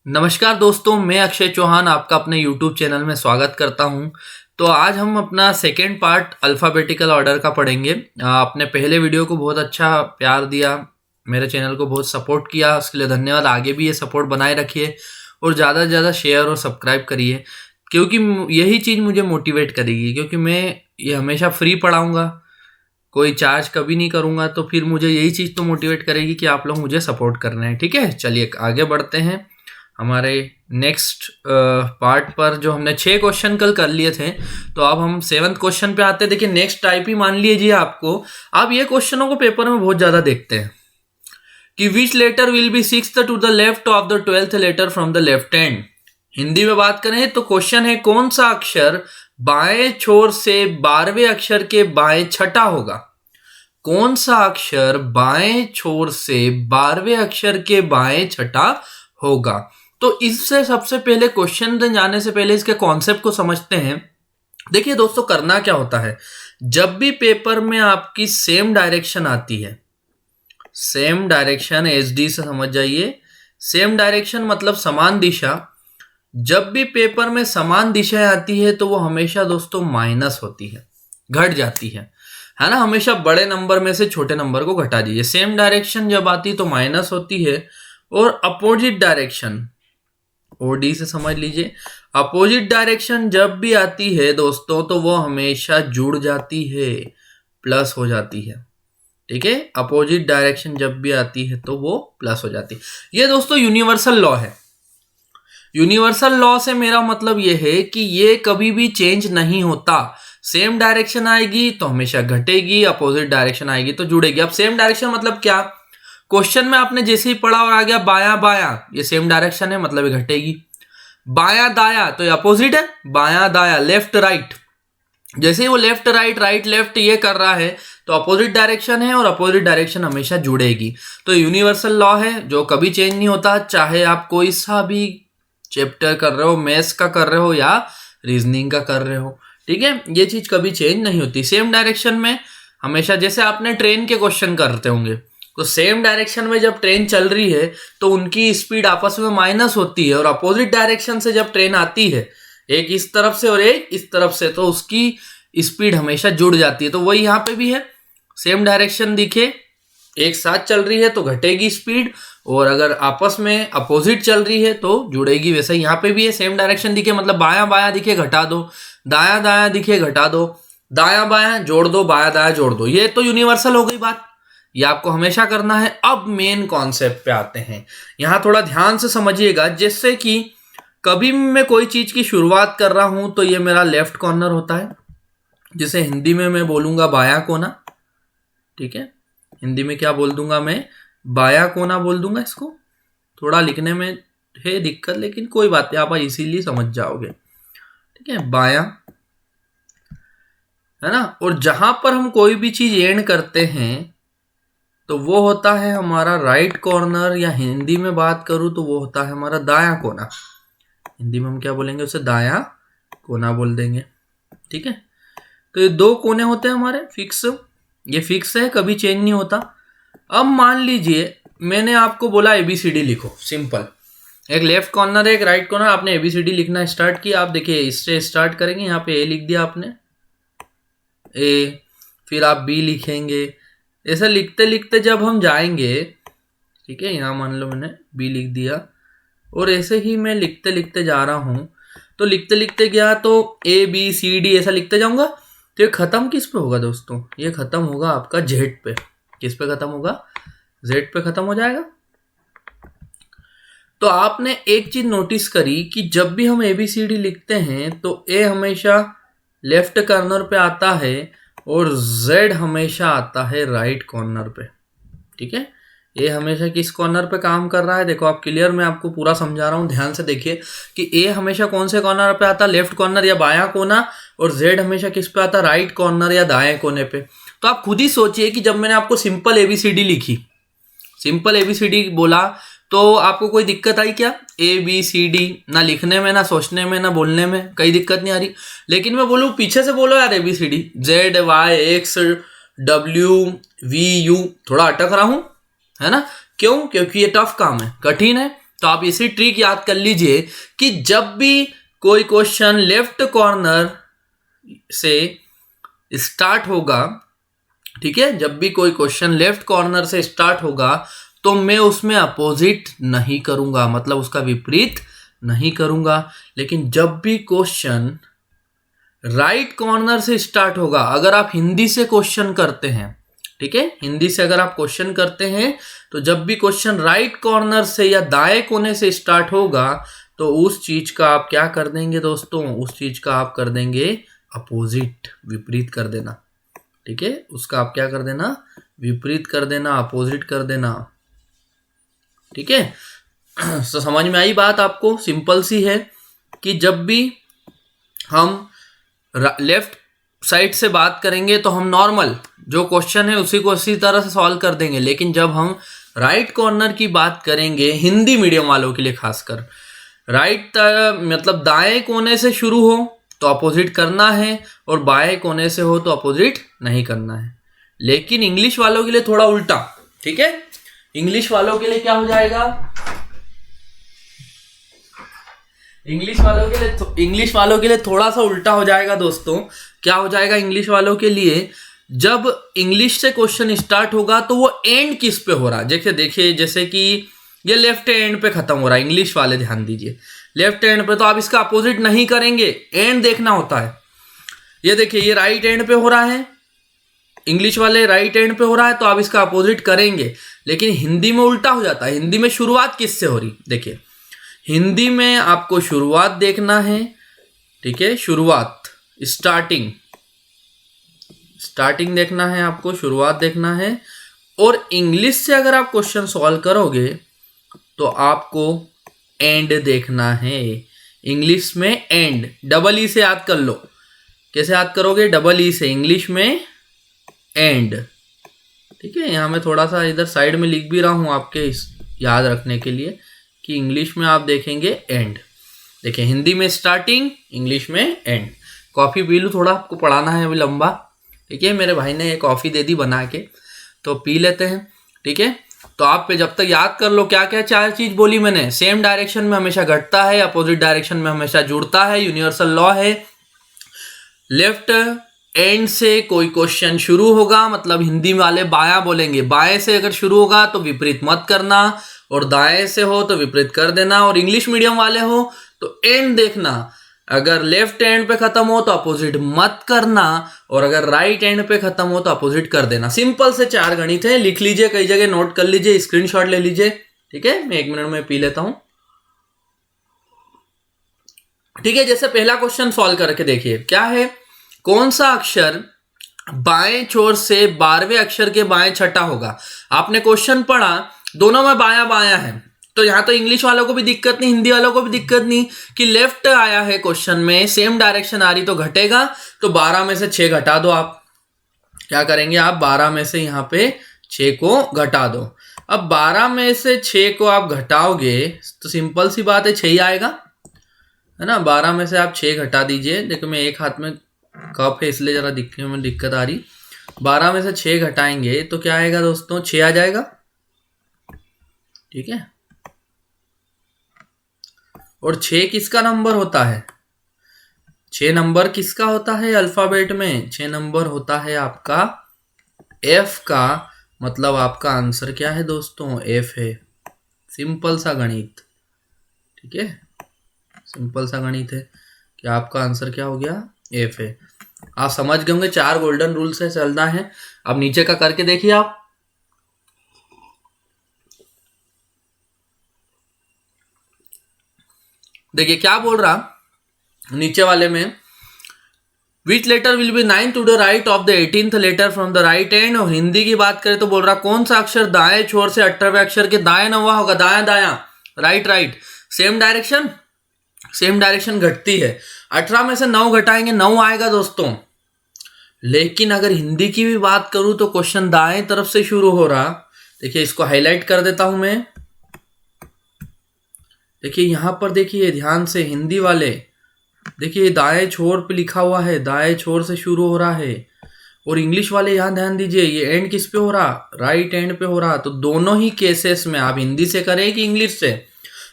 नमस्कार दोस्तों, मैं अक्षय चौहान आपका अपने YouTube चैनल में स्वागत करता हूं। तो आज हम अपना सेकेंड पार्ट अल्फ़ाबेटिकल ऑर्डर का पढ़ेंगे। आपने पहले वीडियो को बहुत अच्छा प्यार दिया, मेरे चैनल को बहुत सपोर्ट किया, उसके लिए धन्यवाद। आगे भी ये सपोर्ट बनाए रखिए और ज़्यादा से ज़्यादा शेयर और सब्सक्राइब करिए, क्योंकि यही चीज़ मुझे मोटिवेट करेगी। क्योंकि मैं ये हमेशा फ्री पढ़ाऊँगा, कोई चार्ज कभी नहीं करूँगा, तो फिर मुझे यही चीज़ तो मोटिवेट करेगी कि आप लोग मुझे सपोर्ट कर रहे हैं। ठीक है, चलिए आगे बढ़ते हैं हमारे नेक्स्ट पार्ट पर। जो हमने 6 क्वेश्चन कल कर लिए थे, तो अब हम 7th क्वेश्चन पे आते हैं। देखिए, नेक्स्ट टाइप ही मान लीजिए आपको। आप ये क्वेश्चनों को पेपर में बहुत ज़्यादा देखते हैं कि which letter will be 6th to the left of the 12th letter from the left hand. Hindi में बात करें तो क्वेश्चन है, कौन सा अक्षर बाएं छोर से 12वें अक्षर के बाएं छठा होगा। कौन सा अक्षर बाएं छोर से 12वें अक्षर के बाएं छठा होगा। तो इससे सबसे पहले क्वेश्चन जाने से पहले इसके कॉन्सेप्ट को समझते हैं। देखिए दोस्तों, करना क्या होता है, जब भी पेपर में आपकी सेम डायरेक्शन आती है, सेम डायरेक्शन एसडी से समझ जाइए, सेम डायरेक्शन मतलब समान दिशा। जब भी पेपर में समान दिशाएं आती है तो वो हमेशा दोस्तों माइनस होती है, घट जाती है ना। हमेशा बड़े नंबर में से छोटे नंबर को घटा दीजिए। सेम डायरेक्शन जब आती है तो माइनस होती है, और अपोजिट डायरेक्शन ओडी से समझ लीजिए, अपोजिट डायरेक्शन जब भी आती है दोस्तों तो वो हमेशा जुड़ जाती है, प्लस हो जाती है। ठीक है, अपोजिट डायरेक्शन जब भी आती है तो वो प्लस हो जाती है। ये दोस्तों यूनिवर्सल लॉ है। यूनिवर्सल लॉ से मेरा मतलब ये है कि ये कभी भी चेंज नहीं होता। सेम डायरेक्शन आएगी तो हमेशा घटेगी, अपोजिट डायरेक्शन आएगी तो जुड़ेगी। अब सेम डायरेक्शन मतलब क्या, क्वेश्चन में आपने जैसे ही पढ़ा और आ गया बायां बायां, ये सेम डायरेक्शन है मतलब ये घटेगी। बायां दाया तो ये अपोजिट है, बायां दाया लेफ्ट राइट, जैसे ही वो लेफ्ट राइट राइट लेफ्ट ये कर रहा है तो अपोजिट डायरेक्शन है, और अपोजिट डायरेक्शन हमेशा जुड़ेगी। तो यूनिवर्सल लॉ है जो कभी चेंज नहीं होता, चाहे आप कोई सा भी चैप्टर कर रहे हो, मैथ्स का कर रहे हो या रीजनिंग का कर रहे हो। ठीक है, ये चीज कभी चेंज नहीं होती। सेम डायरेक्शन में हमेशा, जैसे आपने ट्रेन के क्वेश्चन करते होंगे, तो सेम डायरेक्शन में जब ट्रेन चल रही है तो उनकी स्पीड आपस में माइनस होती है, और अपोजिट डायरेक्शन से जब ट्रेन आती है, एक इस तरफ से और एक इस तरफ से, तो उसकी स्पीड हमेशा जुड़ जाती है। तो वही यहाँ पे भी है, सेम डायरेक्शन दिखे एक साथ चल रही है तो घटेगी स्पीड, और अगर आपस में अपोजिट चल रही है तो जुड़ेगी। वैसे यहाँ पे भी है, सेम डायरेक्शन दिखे मतलब बायां बायां दिखे घटा दो, दायां दायां दिखे घटा दो, दायां बायां जोड़ दो, बायां दायां जोड़ दो। ये तो यूनिवर्सल हो गई बात, ये आपको हमेशा करना है। अब मेन कॉन्सेप्ट पे आते हैं, यहां थोड़ा ध्यान से समझिएगा। जैसे कि कभी मैं कोई चीज की शुरुआत कर रहा हूं तो ये मेरा लेफ्ट कॉर्नर होता है, जिसे हिंदी में मैं बोलूंगा बायां कोना। ठीक है, हिंदी में क्या बोल दूंगा मैं, बायां कोना बोल दूंगा। इसको थोड़ा लिखने में है दिक्कत, लेकिन कोई बात नहीं, आप इसीलिए समझ जाओगे। ठीक है, बायां है ना। और जहां पर हम कोई भी चीज एंड करते हैं तो वो होता है हमारा राइट कॉर्नर, या हिंदी में बात करूं तो वो होता है हमारा दायां कोना। हिंदी में हम क्या बोलेंगे, उसे दायां कोना बोल देंगे। ठीक है, तो ये 2 कोने होते हैं हमारे फिक्स, ये फिक्स है, कभी चेंज नहीं होता। अब मान लीजिए मैंने आपको बोला ABCD लिखो, सिंपल, एक लेफ्ट कॉर्नर है एक राइट कॉर्नर, आपने ABCD लिखना स्टार्ट किया। आप देखिए इससे स्टार्ट करेंगे, यहाँ पे A लिख दिया आपने, A, फिर आप B लिखेंगे। ऐसा लिखते लिखते जब हम जाएंगे, ठीक है, यहाँ मान लो मैंने B लिख दिया, और ऐसे ही मैं लिखते लिखते जा रहा हूँ, तो लिखते लिखते गया तो ABCD ऐसा लिखते जाऊंगा, तो ये खत्म किस पे होगा दोस्तों, ये खत्म होगा आपका Z पे। किस पे खत्म होगा, Z पे खत्म हो जाएगा। तो आपने एक चीज नोटिस करी कि जब भी हम ABCD लिखते हैं तो A हमेशा लेफ्ट कॉर्नर पे आता है, और Z हमेशा आता है राइट कॉर्नर पे। ठीक है, ए हमेशा किस कॉर्नर पे काम कर रहा है, देखो आप क्लियर, मैं आपको पूरा समझा रहा हूँ, ध्यान से देखिए कि ए हमेशा कौन से कॉर्नर पे आता है, लेफ्ट कॉर्नर या बायां कोना, और जेड हमेशा किस पे आता है, राइट कॉर्नर या दाएं कोने पे। तो आप खुद ही सोचिए कि जब मैंने आपको सिंपल ABCD लिखी, सिंपल ABCD बोला, तो आपको कोई दिक्कत आई क्या, ABCD ना लिखने में, ना सोचने में, ना बोलने में, कई दिक्कत नहीं आ रही। लेकिन मैं बोलूँ पीछे से बोलो यार ABCD, ZYXWVU, थोड़ा अटक रहा हूं, है ना। क्यों, क्योंकि ये टफ काम है, कठिन है। तो आप इसी ट्रिक याद कर लीजिए कि जब भी कोई क्वेश्चन लेफ्ट कॉर्नर से स्टार्ट होगा, ठीक है, जब भी कोई क्वेश्चन लेफ्ट कॉर्नर से स्टार्ट होगा तो मैं उसमें अपोजिट नहीं करूंगा, मतलब उसका विपरीत नहीं करूंगा। लेकिन जब भी क्वेश्चन राइट कॉर्नर से स्टार्ट होगा, अगर आप हिंदी से क्वेश्चन करते हैं, ठीक है, हिंदी से अगर आप क्वेश्चन करते हैं तो जब भी क्वेश्चन राइट कॉर्नर से या दाएं कोने से स्टार्ट होगा तो उस चीज का आप क्या कर देंगे दोस्तों, उस चीज का आप कर देंगे अपोजिट, विपरीत कर देना, ठीक है, उसका आप क्या कर देना, विपरीत कर देना, अपोजिट कर देना, ठीक है। तो समझ में आई बात आपको, सिंपल सी है कि जब भी हम लेफ्ट साइड से बात करेंगे तो हम नॉर्मल जो क्वेश्चन है उसी को उसी तरह से सॉल्व कर देंगे, लेकिन जब हम राइट कॉर्नर की बात करेंगे, हिंदी मीडियम वालों के लिए खासकर, राइट मतलब दाएं कोने से शुरू हो तो अपोजिट करना है और बाएं कोने से हो तो अपोजिट नहीं करना है। लेकिन इंग्लिश वालों के लिए थोड़ा उल्टा, ठीक है, इंग्लिश वालों के लिए क्या हो जाएगा, इंग्लिश वालों के लिए थोड़ा सा उल्टा हो जाएगा दोस्तों। क्या हो जाएगा इंग्लिश वालों के लिए, जब इंग्लिश से क्वेश्चन स्टार्ट होगा तो वो एंड किस पे हो रहा है, देखिए जैसे कि ये लेफ्ट एंड पे खत्म हो रहा है, इंग्लिश वाले ध्यान दीजिए, लेफ्ट एंड पे, तो आप इसका अपोजिट नहीं करेंगे, एंड देखना होता है। ये देखिए ये राइट एंड पे हो रहा है, इंग्लिश वाले राइट एंड पे हो रहा है तो आप इसका अपोजिट करेंगे। लेकिन हिंदी में उल्टा हो जाता है, हिंदी में शुरुआत किससे हो रही, देखिए हिंदी में आपको शुरुआत देखना है, ठीक है, शुरुआत, स्टार्टिंग देखना है आपको, शुरुआत देखना है। और इंग्लिश से अगर आप क्वेश्चन सॉल्व करोगे तो आपको एंड देखना है, इंग्लिश में एंड, डबल ई से याद कर लो, कैसे याद करोगे, डबल ई से, इंग्लिश में एंड, ठीक है। यहां मैं थोड़ा सा इधर साइड में लिख भी रहा हूं आपके याद रखने के लिए कि इंग्लिश में आप देखेंगे एंड, देखिए हिंदी में स्टार्टिंग, इंग्लिश में एंड। कॉफ़ी पी लूँ थोड़ा, आपको पढ़ाना है अभी लंबा, ठीक है, मेरे भाई ने ये कॉफ़ी दे दी बना के, तो पी लेते हैं, ठीक है। तो आप पे जब तक याद कर लो क्या क्या 4 चीज बोली मैंने, सेम डायरेक्शन में हमेशा घटता है, अपोजिट डायरेक्शन में हमेशा जुड़ता है, यूनिवर्सल लॉ है, लेफ्ट एंड से कोई क्वेश्चन शुरू होगा, मतलब हिंदी वाले बायां बोलेंगे, बाएं से अगर शुरू होगा तो विपरीत मत करना, और दाएं से हो तो विपरीत कर देना, और इंग्लिश मीडियम वाले हो तो एंड देखना, अगर लेफ्ट एंड पे खत्म हो तो अपोजिट मत करना, और अगर राइट एंड पे खत्म हो तो अपोजिट कर देना। सिंपल से 4 गणित है, लिख लीजिए, कई जगह नोट कर लीजिए, स्क्रीनशॉट ले लीजिए, ठीक है। मैं 1 मिनट में पी लेता हूं, ठीक है। जैसे पहला क्वेश्चन सॉल्व करके देखिए, क्या है, कौन सा अक्षर बाएं छोर से 12वें अक्षर के बाएं छठा होगा। आपने क्वेश्चन पढ़ा, दोनों में बाया बाया है, तो यहां तो इंग्लिश वालों को भी दिक्कत नहीं, हिंदी वालों को भी दिक्कत नहीं कि लेफ्ट आया है क्वेश्चन में, सेम डायरेक्शन आ रही तो घटेगा, तो 12 में से 6 घटा दो। आप क्या करेंगे, आप 12 में से यहां पे 6 को घटा दो। अब 12 में से 6 को आप घटाओगे तो सिंपल सी बात है 6 ही आएगा, है ना। 12 में से आप 6 घटा दीजिए, देखो मैं एक हाथ में कप है इसलिए जरा दिखने में दिक्कत आ रही। 12 में से 6 घटाएंगे तो क्या आएगा दोस्तों, 6 आ जाएगा, ठीक है। और 6 किसका नंबर होता है, 6 नंबर किसका होता है अल्फाबेट में, 6 नंबर होता है आपका एफ का, मतलब आपका आंसर क्या है दोस्तों, एफ है। सिंपल सा गणित, ठीक है, सिंपल सा गणित है कि आपका आंसर क्या हो गया, एफ है। आप समझ गए होंगे 4 गोल्डन रूल से चलना है। अब नीचे का करके देखिए आप, देखिए क्या बोल रहा नीचे वाले में, which letter will be 9 to the right of the 18th letter from the right end. और हिंदी की बात करें तो बोल रहा कौन सा अक्षर दाएं छोर से 18वें अक्षर के दाएं 9वां होगा, दाया दाया, राइट राइट, सेम डायरेक्शन घटती है। 18 में से 9 घटाएंगे 9 आएगा दोस्तों। लेकिन अगर हिंदी की भी बात करूं तो क्वेश्चन दाएं तरफ से शुरू हो रहा, देखिए इसको हाईलाइट कर देता हूं मैं, देखिए यहां पर देखिए ध्यान से, हिंदी वाले देखिए दाएं छोर पे लिखा हुआ है, दाएं छोर से शुरू हो रहा है, और इंग्लिश वाले यहां ध्यान दीजिए ये एंड किस पे हो रहा, राइट एंड पे हो रहा। तो दोनों ही केसेस में आप हिंदी से करें कि इंग्लिश से,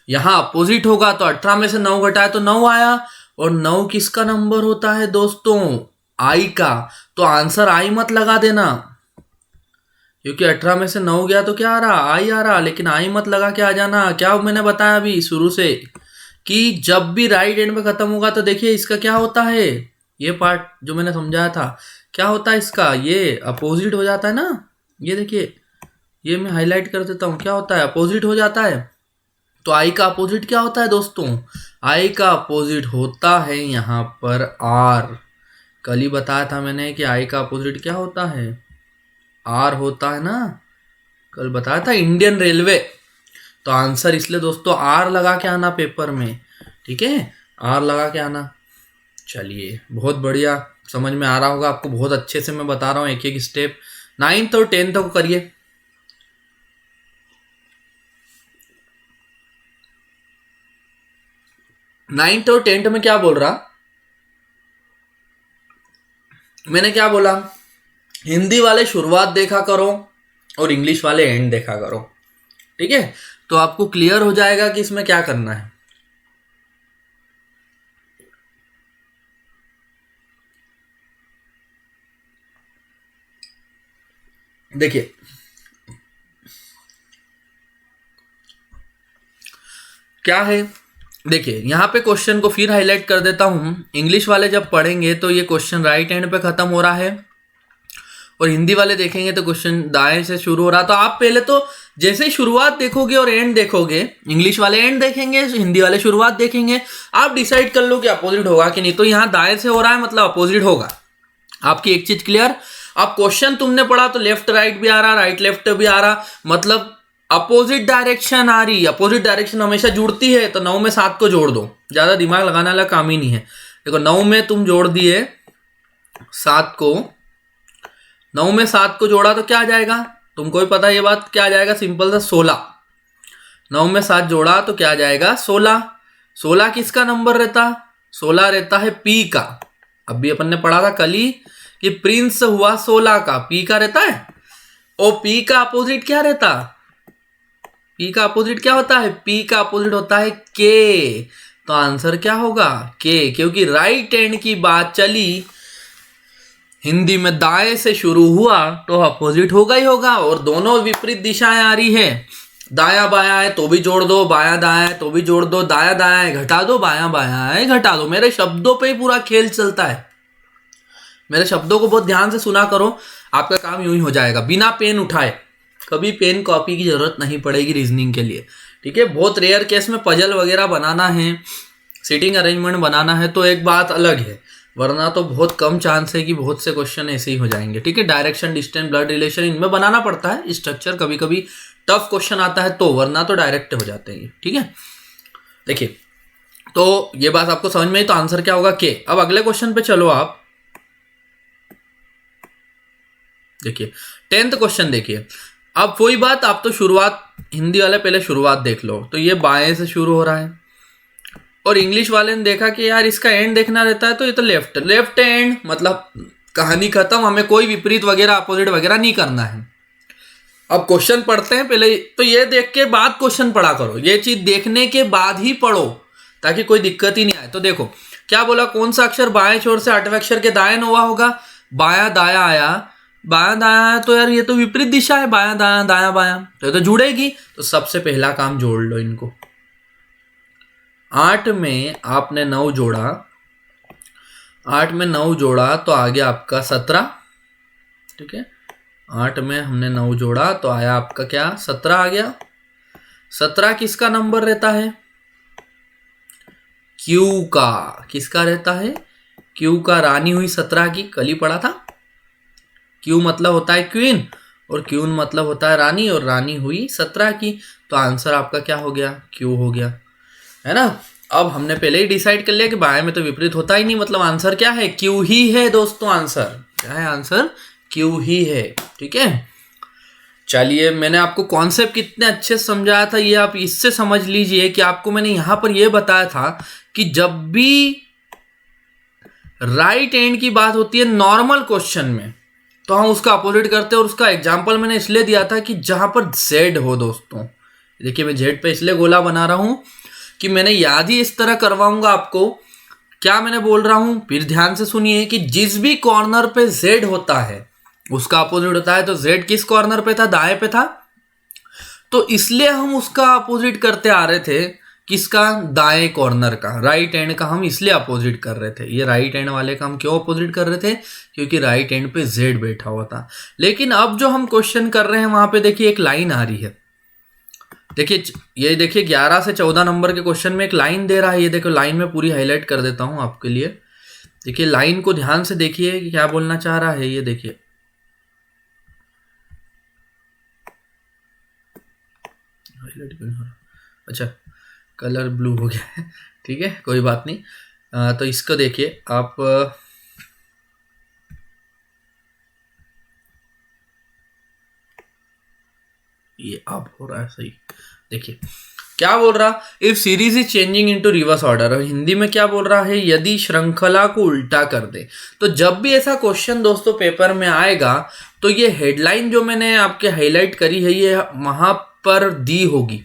यहाँ अपोजिट होगा तो 18 में से 9 घटाए तो 9 आया, और 9 किसका नंबर होता है दोस्तों? आई का। तो आंसर आई मत लगा देना, क्योंकि 18 में से 9 गया तो क्या आ रहा? आई आ रहा, लेकिन आई मत लगा के आ जाना। क्या मैंने बताया अभी शुरू से कि जब भी राइट एंड पे खत्म होगा तो देखिए इसका क्या होता है, ये पार्ट जो मैंने समझाया था क्या होता है इसका, ये अपोजिट हो जाता है ना। ये देखिए, ये मैं हाईलाइट कर देता हूँ, क्या होता है? अपोजिट हो जाता है। तो आई का अपोजिट क्या होता है दोस्तों? आई का अपोजिट होता है यहाँ पर आर। कल ही बताया था मैंने कि आई का अपोजिट क्या होता है? आर होता है ना, कल बताया था, इंडियन रेलवे। तो आंसर इसलिए दोस्तों आर लगा के आना पेपर में, ठीक है, आर लगा के आना। चलिए बहुत बढ़िया, समझ में आ रहा होगा आपको, बहुत अच्छे से मैं बता रहा हूँ एक एक स्टेप। 9th और 10th को करिए। 9th और 10th में क्या बोल रहा, मैंने क्या बोला? हिंदी वाले शुरुआत देखा करो और इंग्लिश वाले एंड देखा करो, ठीक है। तो आपको क्लियर हो जाएगा कि इसमें क्या करना है। देखिए क्या है, देखिए यहाँ पे क्वेश्चन को फिर हाईलाइट कर देता हूं। इंग्लिश वाले जब पढ़ेंगे तो ये क्वेश्चन राइट हैंड पे खत्म हो रहा है, और हिंदी वाले देखेंगे तो क्वेश्चन दाएं से शुरू हो रहा। तो आप पहले तो जैसे शुरुआत देखोगे और एंड देखोगे, इंग्लिश वाले एंड देखेंगे, हिंदी वाले शुरुआत देखेंगे, आप डिसाइड कर लो कि अपोजिट होगा कि नहीं। तो यहाँ दाएं से हो रहा है मतलब अपोजिट होगा। आपकी एक चीज क्लियर, अब क्वेश्चन तुमने पढ़ा तो लेफ्ट राइट भी आ रहा, राइट लेफ्ट भी आ रहा, मतलब अपोजिट डायरेक्शन आ रही। अपोजिट डायरेक्शन हमेशा जुड़ती है, तो 9 में 7 को जोड़ दो, ज्यादा दिमाग लगाने वाला काम ही नहीं है। देखो 9 में तुम जोड़ दिए 7 को, 9 में 7 को जोड़ा तो क्या आ जाएगा? तुमको भी पता है ये बात, क्या आ जाएगा? सिंपल सा 16। 9 में 7 जोड़ा तो क्या आ जाएगा? 16। 16 किसका नंबर रहता? 16 रहता है पी का। अभी अपन ने पढ़ा था कल ही कि प्रिंस हुआ 16 का, पी का रहता है। और पी का अपोजिट क्या रहता? पी का अपोजिट क्या होता है? पी का अपोजिट होता है के। तो आंसर क्या होगा? के, क्योंकि राइट हैंड की बात चली, हिंदी में दाएं से शुरू हुआ तो अपोजिट होगा ही होगा। और दोनों विपरीत दिशाएं आ रही है, दाया बाया है तो भी जोड़ दो, बाया दाया है तो भी जोड़ दो, दाया दाया है घटा दो, बाया बाया है घटा दो। मेरे शब्दों पे ही पूरा खेल चलता है। मेरे शब्दों को बहुत ध्यान से सुना करो, आपका काम यूं ही हो जाएगा बिना पेन उठाए। कभी पेन कॉपी की जरूरत नहीं पड़ेगी रीजनिंग के लिए, ठीक है। बहुत रेयर केस में पजल वगैरह बनाना है, सीटिंग अरेंजमेंट बनाना है तो एक बात अलग है, वरना तो बहुत कम चांस है कि बहुत से क्वेश्चन ऐसे ही हो जाएंगे, ठीक है। डायरेक्शन, डिस्टेंस, ब्लड रिलेशन, इनमें बनाना पड़ता है स्ट्रक्चर, कभी कभी टफ क्वेश्चन आता है तो, वरना तो डायरेक्ट हो जाते हैं, ठीक है। देखिए तो ये बात आपको समझ में आई, तो आंसर क्या होगा? के। अब अगले क्वेश्चन पे चलो आप, देखिए 10th क्वेश्चन देखिए। अब वही बात, आप तो शुरुआत, हिंदी वाले पहले शुरुआत देख लो, तो ये बाएं से शुरू हो रहा है, और इंग्लिश वाले ने देखा कि यार इसका एंड देखना रहता है तो ये तो लेफ्ट, लेफ्ट एंड मतलब कहानी खत्म, हमें कोई विपरीत वगैरह अपोजिट वगैरह नहीं करना है। अब क्वेश्चन पढ़ते हैं पहले, तो ये देख के बाद क्वेश्चन पढ़ा करो, ये चीज देखने के बाद ही पढ़ो ताकि कोई दिक्कत ही नहीं आए। तो देखो क्या बोला, कौन सा अक्षर बाएं छोर से 8वें अक्षर के दाएं हुआ होगा? बाया दाया आया, बाया दाया आया तो यार ये तो विपरीत दिशा है, बाया दाया दाया बाया, तो ये तो जुड़ेगी। तो सबसे पहला काम जोड़ लो इनको। 8 में आपने 9 जोड़ा, 8 में 9 जोड़ा तो आ गया आपका 17, ठीक है। 8 में हमने 9 जोड़ा तो आया आपका क्या? 17 आ गया। 17 किसका नंबर रहता है? क्यू का। किसका रहता है? क्यू का। रानी हुई 17 की, कल ही पढ़ा था। क्यू मतलब होता है क्वीन, और क्यून मतलब होता है रानी, और रानी हुई 17 की। तो आंसर आपका क्या हो गया? क्यू हो गया, है ना। अब हमने पहले ही डिसाइड कर लिया कि बाएं में तो विपरीत होता ही नहीं, मतलब आंसर क्या है? क्यू ही है दोस्तों। आंसर क्या है? आंसर क्यू ही है, ठीक है। चलिए मैंने आपको कॉन्सेप्ट कितने अच्छे से समझाया था, ये आप इससे समझ लीजिए कि आपको मैंने यहां पर यह बताया था कि जब भी राइट एंड की बात होती है नॉर्मल क्वेश्चन में, तो हम उसका अपोजिट करते हैं। और उसका एग्जाम्पल मैंने इसलिए दिया था कि जहां पर जेड हो दोस्तों, देखिए मैं जेड पे इसलिए गोला बना रहा हूं कि मैंने याद ही इस तरह करवाऊंगा आपको। क्या मैंने बोल रहा हूं, फिर ध्यान से सुनिए कि जिस भी कॉर्नर पे जेड होता है उसका अपोजिट होता है। तो जेड किस कॉर्नर पे था, दाएं पे था, तो इसलिए हम उसका अपोजिट करते आ रहे थे। किसका, दाएं कॉर्नर का, राइट एंड का हम इसलिए अपोजिट कर रहे थे। ये राइट एंड वाले का हम क्यों अपोजिट कर रहे थे, क्योंकि राइट एंड पे जेड बैठा हुआ था। लेकिन अब जो हम क्वेश्चन कर रहे हैं वहां पे देखिए एक लाइन आ रही है। देखिए ये देखिए 11 से 14 नंबर के क्वेश्चन में एक लाइन दे रहा है। ये देखो लाइन में पूरी हाईलाइट कर देता हूं आपके लिए। देखिए लाइन को ध्यान से देखिए कि क्या बोलना चाह रहा है। ये देखिए हाईलाइट क्यों नहीं हो रहा, अच्छा कलर ब्लू हो गया है, ठीक है कोई बात नहीं। तो इसको देखिए आप, ये आप हो रहा है सही। देखिए क्या बोल रहा, if series is changing into reverse order, और हिंदी में क्या बोल रहा है, यदि श्रृंखला को उल्टा कर दे। तो जब भी ऐसा क्वेश्चन दोस्तों पेपर में आएगा तो ये हेडलाइन जो मैंने आपके हाईलाइट करी है ये वहां पर दी होगी,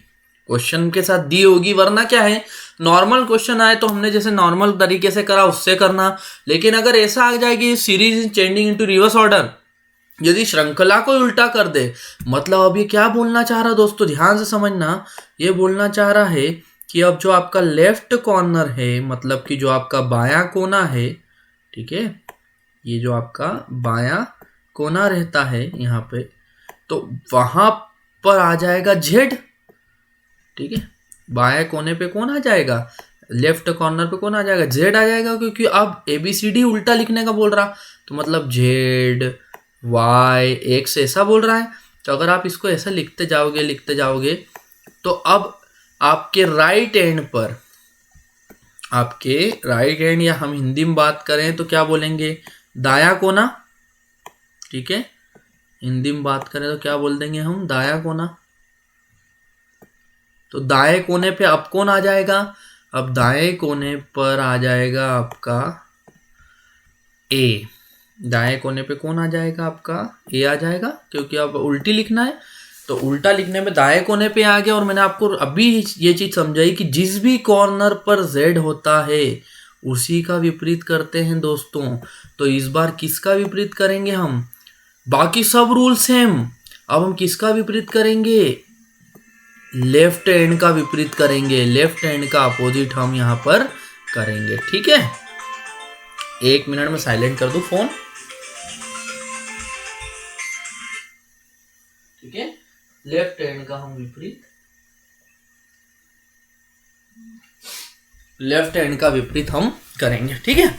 क्वेश्चन के साथ दी होगी। वरना क्या है, नॉर्मल क्वेश्चन आए तो हमने जैसे नॉर्मल तरीके से करा उससे करना। लेकिन अगर ऐसा आ जाए कि series is changing into reverse order, यदि श्रृंखला को उल्टा कर दे, मतलब अब ये क्या बोलना चाह रहा दोस्तों, ध्यान से समझना। ये बोलना चाह रहा है कि अब जो आपका लेफ्ट कॉर्नर है, मतलब कि जो आपका बायां कोना है, ठीक है, ये जो आपका बायां कोना रहता है यहाँ पे, तो वहां पर आ जाएगा जेड, ठीक है। बाएं कोने पे कौन आ जाएगा, लेफ्ट कॉर्नर पे कौन आ जाएगा, जेड आ जाएगा, क्योंकि अब ABCD उल्टा लिखने का बोल रहा। तो मतलब जेड वाई एक्स ऐसा बोल रहा है। तो अगर आप इसको ऐसा लिखते जाओगे तो अब आपके राइट एंड पर, आपके राइट एंड, या हम हिंदी में बात करें तो क्या बोलेंगे, दाया कोना, ठीक है। हिंदी में बात करें तो क्या बोल देंगे हम, दाया कोना। तो दाएं कोने पे अब कौन आ जाएगा, अब दाएं कोने पर आ जाएगा आपका ए। दाएं कोने पे कौन आ जाएगा, आपका ए आ जाएगा, क्योंकि अब उल्टी लिखना है तो उल्टा लिखने में दाएं कोने पे आ गया। और मैंने आपको अभी ये चीज समझाई कि जिस भी कॉर्नर पर जेड होता है उसी का विपरीत करते हैं दोस्तों। तो इस बार किसका विपरीत करेंगे हम, बाकी सब रूल सेम, अब हम किसका विपरीत करेंगे, लेफ्ट हैंड का विपरीत करेंगे। लेफ्ट हैंड का अपोजिट हम यहां पर करेंगे, ठीक है। 1 मिनट में साइलेंट कर दूं फोन, ठीक है। लेफ्ट हैंड का हम विपरीत, लेफ्ट हैंड का विपरीत हम करेंगे, ठीक है।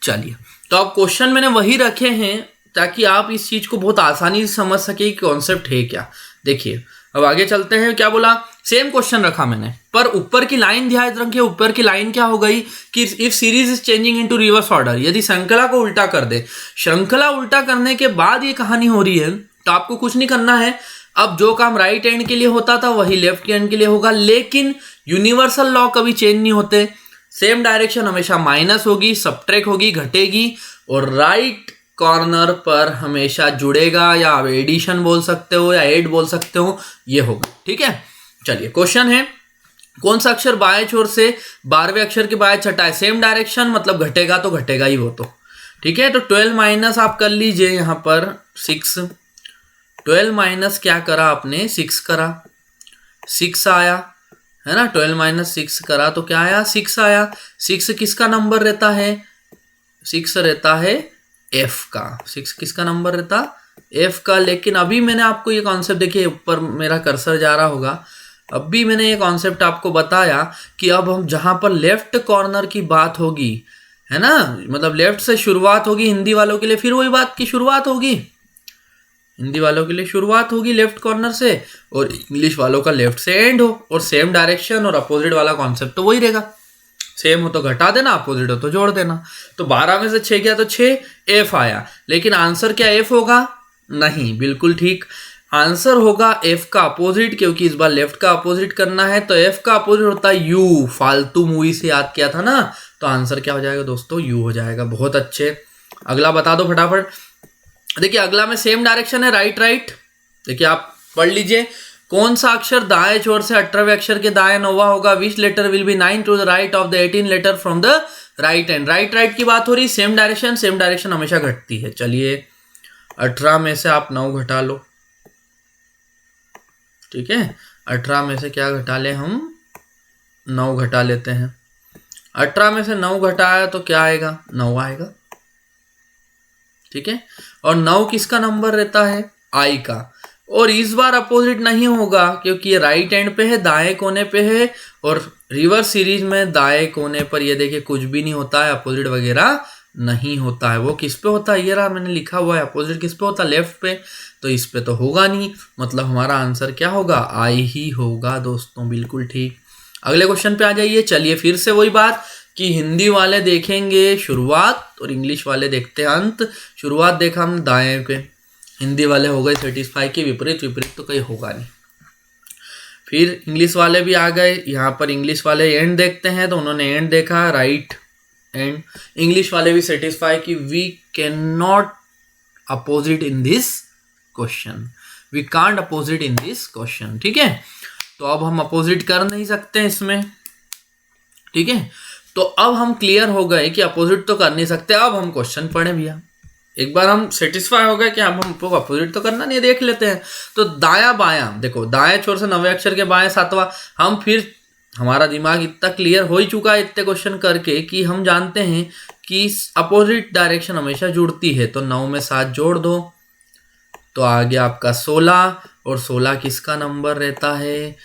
चलिए, तो अब क्वेश्चन मैंने वही रखे हैं ताकि आप इस चीज को बहुत आसानी से समझ सके कि कॉन्सेप्ट है क्या। देखिए अब आगे चलते हैं। क्या बोला, सेम क्वेश्चन रखा मैंने, पर ऊपर की लाइन ध्यान रखिए। ऊपर की लाइन क्या हो गई कि if series is changing into reverse order, यदि श्रृंखला को उल्टा कर दे। श्रृंखला उल्टा करने के बाद ये कहानी हो रही है, तो आपको कुछ नहीं करना है। अब जो काम राइट हैंड के लिए होता था वही लेफ्ट हैंड के लिए होगा, लेकिन यूनिवर्सल लॉ कभी चेंज नहीं होते। सेम डायरेक्शन हमेशा माइनस होगी, सबट्रैक्ट होगी, घटेगी, और राइट कॉर्नर पर हमेशा जुड़ेगा, या आप एडिशन बोल सकते हो या ऐड बोल सकते हो, ये होगा, ठीक है। चलिए क्वेश्चन है, कौन सा अक्षर बाएं छोर से 12वें अक्षर के बाएं छठा है, सेम डायरेक्शन, मतलब घटेगा तो घटेगा ही वो, तो ठीक है। तो 12 माइनस आप कर लीजिए यहाँ पर 6, 12 माइनस क्या करा आपने, 6 करा, 6 आया है ना। 12 माइनस 6 करा तो क्या आया, 6 आया। 6 किसका नंबर रहता है, 6 रहता है एफ का। 6 किसका नंबर रहता, एफ का। लेकिन अभी मैंने आपको ये कॉन्सेप्ट, देखिए ऊपर मेरा कर्सर जा रहा होगा, अभी मैंने ये कॉन्सेप्ट आपको बताया कि अब हम जहां पर लेफ्ट कॉर्नर की बात होगी, है ना, मतलब लेफ्ट से शुरुआत होगी हिंदी वालों के लिए, फिर वही बात की शुरुआत होगी, हिंदी वालों के लिए शुरुआत होगी लेफ्ट कॉर्नर से, और इंग्लिश वालों का लेफ्ट से एंड हो, और सेम डायरेक्शन और अपोजिट वाला कॉन्सेप्ट तो वही रहेगा। सेम हो तो घटा देना, अपोजिट हो तो जोड़ देना। तो 12 में से 6 गया तो 6, एफ आया। लेकिन आंसर क्या एफ होगा, नहीं, बिल्कुल ठीक, आंसर होगा एफ का अपोजिट, क्योंकि इस बार लेफ्ट का अपोजिट करना है। तो एफ का अपोजिट होता है यू, फालतू मूवी से याद किया था ना। तो आंसर क्या हो जाएगा दोस्तों, यू हो जाएगा। बहुत अच्छे, अगला बता दो फटाफट। देखिए अगला में सेम डायरेक्शन है, राइट राइट। देखिए आप पढ़ लीजिए, कौन सा अक्षर दाएं छोर से 18वें अक्षर के दाएं 9वां होगा? Which letter will be 9 to the right of the 18 letter from the right hand? Right की बात हो रही, सेम डायरेक्शन हमेशा घटती है। चलिए 18 में से आप 9 घटा लो, ठीक है। 18 में से क्या घटा ले हम? 9 घटा लेते हैं। 18 में से 9 घटाया तो क्या आएगा? 9 आएगा, ठीक है। और 9 किसका नंबर रहता है? आई का। और इस बार अपोजिट नहीं होगा क्योंकि ये राइट एंड पे है, दाएं कोने पे है, और रिवर्स सीरीज में दाएं कोने पर ये देखिए कुछ भी नहीं होता है, अपोजिट वगैरह नहीं होता है। वो किस पे होता है? ये रहा मैंने लिखा हुआ है, अपोजिट किस पे होता है? लेफ्ट पे। तो इस पे तो होगा नहीं, मतलब हमारा आंसर क्या होगा? आई ही होगा दोस्तों, बिल्कुल ठीक। अगले क्वेश्चन पे आ जाइए। चलिए फिर से वही बात कि हिंदी वाले देखेंगे शुरुआत और इंग्लिश वाले देखते हैं अंत। शुरुआत देखा हमने दाएं पे, हिंदी वाले हो गए सेटिस्फाई के विपरीत तो कहीं होगा नहीं। फिर इंग्लिश वाले भी आ गए, यहाँ पर इंग्लिश वाले एंड देखते हैं तो उन्होंने एंड देखा, राइट एंड। इंग्लिश वाले भी सेटिस्फाई कि we can not opposite in this question, we can't opposite in this question, ठीक है। तो अब हम अपोजिट कर नहीं सकते इसमें, ठीक है। तो अब हम क्लियर हो गए कि अपोजिट तो कर नहीं सकते। अब हम क्वेश्चन पढ़े भैया, एक बार हम सेटिस्फाई हो गए कि हम हमको अपोजिट तो करना नहीं, देख लेते हैं। तो दाया बाया देखो, दाएं छोर से 9वें अक्षर के बाएं 7वां। हम फिर हमारा दिमाग इतना क्लियर हो ही चुका है इतने क्वेश्चन करके कि हम जानते हैं कि अपोजिट डायरेक्शन हमेशा जुड़ती है। तो 9 में 7 जोड़ दो तो आ गया आपका 16, और 16 किसका नंबर रहता है?